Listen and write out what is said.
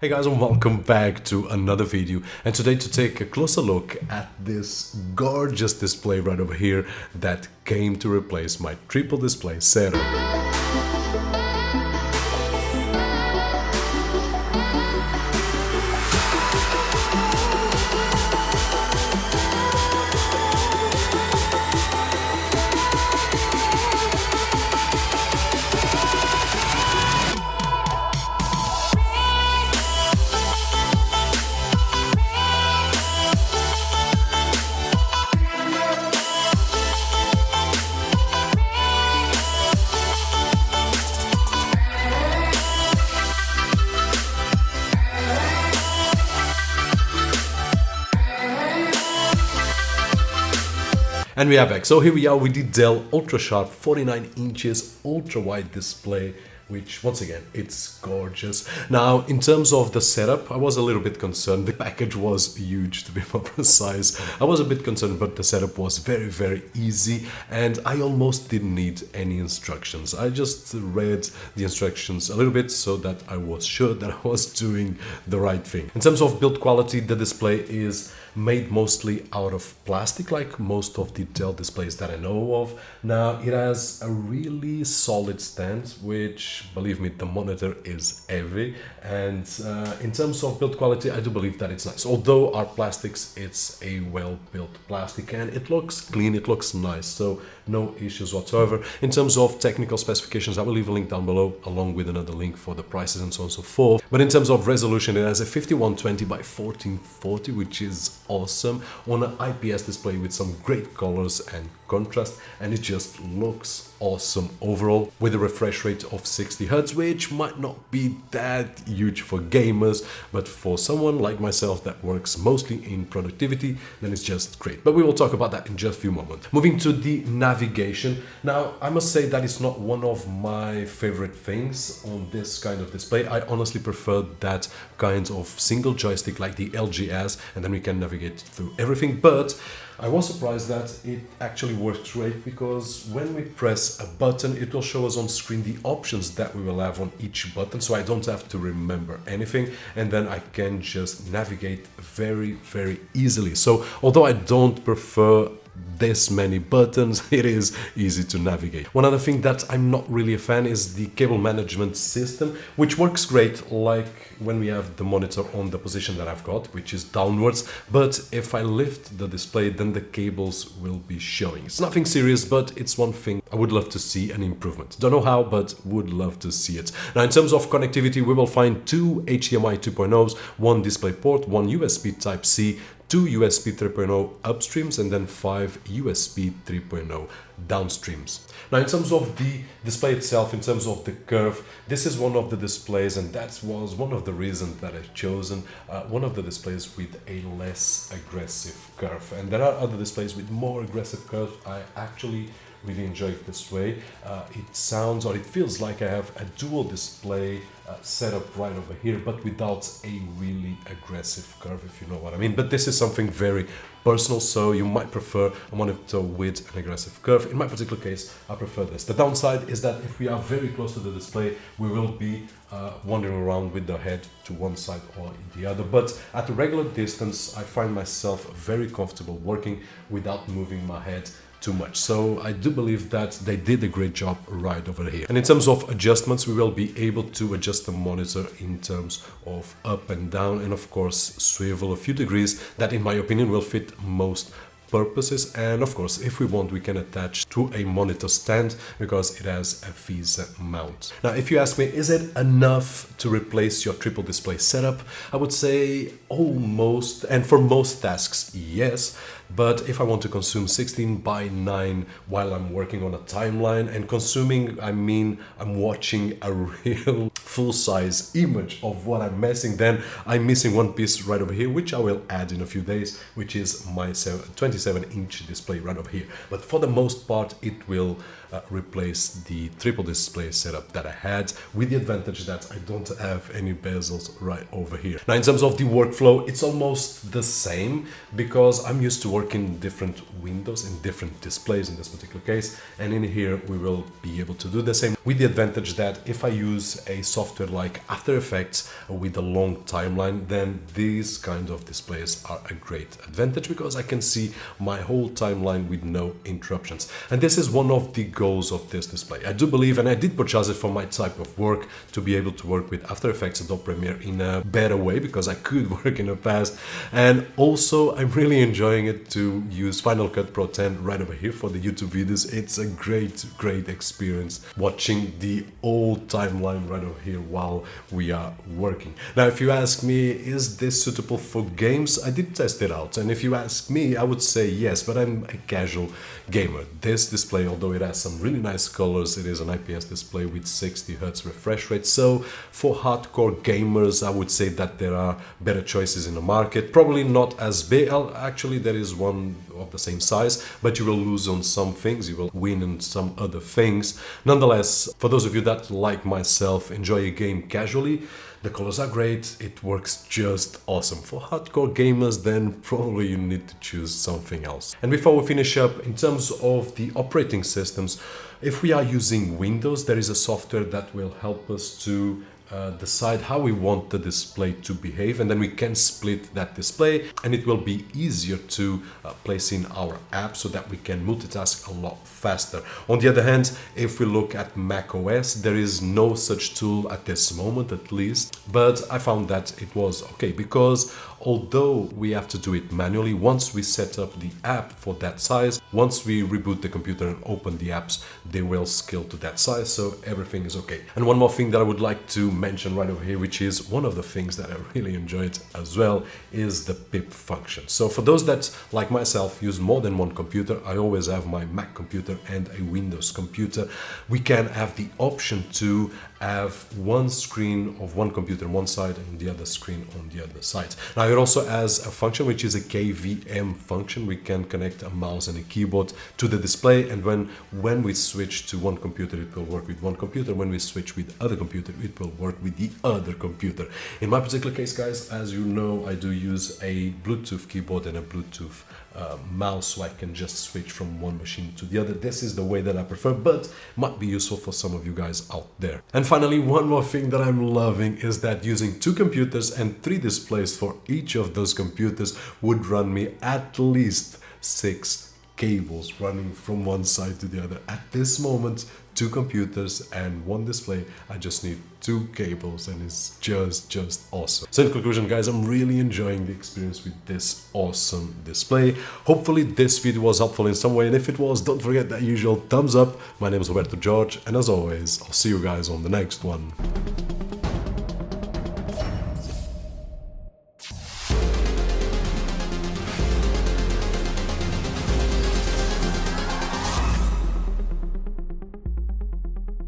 Hey guys, and welcome back to another video, and today to take a closer look at this gorgeous display right over here that came to replace my triple display setup. And we are back. So here we are with the Dell Ultra Sharp 49 inches ultra wide display, which once again, it's gorgeous. Now, in terms of the setup, I was a little bit concerned. The package was huge, to be more precise. I was a bit concerned, but the setup was very, very easy, and I almost didn't need any instructions. I just read the instructions a little bit so that I was sure that I was doing the right thing. In terms of build quality, the display is made mostly out of plastic, like most of the Dell displays that I know of. Now, it has a really solid stand, which, believe me, the monitor is heavy, and in terms of build quality, I do believe that it's nice. Although our plastics, it's a well-built plastic, and it looks clean, it looks nice, so no issues whatsoever. In terms of technical specifications, I will leave a link down below, along with another link for the prices and so on and so forth. But in terms of resolution, it has a 5120 by 1440, which is awesome, on an IPS display with some great colors and contrast, and it just looks awesome overall, with a refresh rate of 60 Hz, which might not be that huge for gamers, but for someone like myself that works mostly in productivity, then it's just great. But we will talk about that in just a few moments. Moving to the navigation. Now, I must say that it's not one of my favorite things on this kind of display. I honestly prefer that kind of single joystick like the LG has, and then we can navigate through everything. But I was surprised that it actually works great, because when we press a button, it will show us on screen the options that we will have on each button, so I don't have to remember anything, and then I can just navigate very, very easily. So although I don't prefer this many buttons, it is easy to navigate. One other thing that I'm not really a fan is the cable management system, which works great like when we have the monitor on the position that I've got, which is downwards, but if I lift the display, then the cables will be showing. It's nothing serious, but it's one thing I would love to see an improvement. Don't know how, but would love to see it. Now, in terms of connectivity, we will find two HDMI 2.0s, one DisplayPort, one USB Type-C, two USB 3.0 upstreams, and then 5 USB 3.0 downstreams. Now, in terms of the display itself, in terms of the curve, this is one of the displays, and that was one of the reasons that I've chosen one of the displays with a less aggressive curve. And there are other displays with more aggressive curves. I actually really enjoy it this way. It sounds, or it feels like I have a dual display setup right over here, but without a really aggressive curve, if you know what I mean. But this is something very personal, so you might prefer a monitor with an aggressive curve. In my particular case, I prefer this. The downside is that if we are very close to the display, we will be wandering around with the head to one side or the other. But at a regular distance, I find myself very comfortable working without moving my head too much. So I do believe that they did a great job right over here. And in terms of adjustments, we will be able to adjust the monitor in terms of up and down, and of course swivel a few degrees that, in my opinion, will fit most purposes. And of course, if we want, we can attach to a monitor stand, because it has a VESA mount. Now, if you ask me, is it enough to replace your triple display setup? I would say almost, and for most tasks, yes. But if I want to consume 16 by 9 while I'm working on a timeline, and consuming, I mean I'm watching a real full-size image of what I'm missing, then I'm missing one piece right over here, which I will add in a few days, which is my 27-inch display right over here. But for the most part, it will replace the triple display setup that I had, with the advantage that I don't have any bezels right over here. Now, in terms of the workflow, it's almost the same because I'm used to working in different windows, in different displays in this particular case, and in here we will be able to do the same, with the advantage that if I use a software like After Effects with a long timeline, then these kind of displays are a great advantage because I can see my whole timeline with no interruptions. And this is one of the goals of this display. I do believe, and I did purchase it for my type of work, to be able to work with After Effects, Adobe Premiere in a better way because I could work in the past. And also I'm really enjoying it to use Final Cut Pro 10 right over here for the YouTube videos. It's a great experience watching the old timeline right over here while we are working. Now, if you ask me, is this suitable for games? I did test it out, and if you ask me, I would say yes, but I'm a casual gamer. This display, although it has some really nice colors, it is an IPS display with 60 Hz refresh rate. So for hardcore gamers, I would say that there are better choices in the market. Probably not as big. Actually, there is one of the same size, but you will lose on some things, you will win on some other things. Nonetheless, for those of you that, like myself, enjoy a game casually, the colors are great, it works just awesome. For hardcore gamers, then probably you need to choose something else. And before we finish up, in terms of the operating systems, if we are using Windows, there is a software that will help us to decide how we want the display to behave, and then we can split that display, and it will be easier to place in our app so that we can multitask a lot faster. On the other hand, if we look at Mac OS, there is no such tool at this moment, at least, but I found that it was okay because although we have to do it manually, once we set up the app for that size, once we reboot the computer and open the apps, they will scale to that size, so everything is okay. And one more thing that I would like to mention right over here, which is one of the things that I really enjoyed as well, is the pip function. So for those that, like myself, use more than one computer, I always have my Mac computer and a Windows computer. We can have the option to have one screen of one computer on one side and the other screen on the other side. Now, it also has a function which is a KVM function. We can connect a mouse and a keyboard to the display, and when we switch to one computer, it will work with one computer. When we switch with other computer, it will work with the other computer. In my particular case, guys, as you know, I do use a Bluetooth keyboard and a Bluetooth mouse, so I can just switch from one machine to the other. This is the way that I prefer, but might be useful for some of you guys out there. And finally, one more thing that I'm loving is that using 2 computers and 3 displays for each of those computers would run me at least 6 cables running from one side to the other. At this moment, 2 computers and 1 display, I just need 2 cables, and it's just awesome. So in conclusion, guys, I'm really enjoying the experience with this awesome display. Hopefully this video was helpful in some way, and if it was, don't forget that usual thumbs up. My name is Roberto, and as always, I'll see you guys on the next one.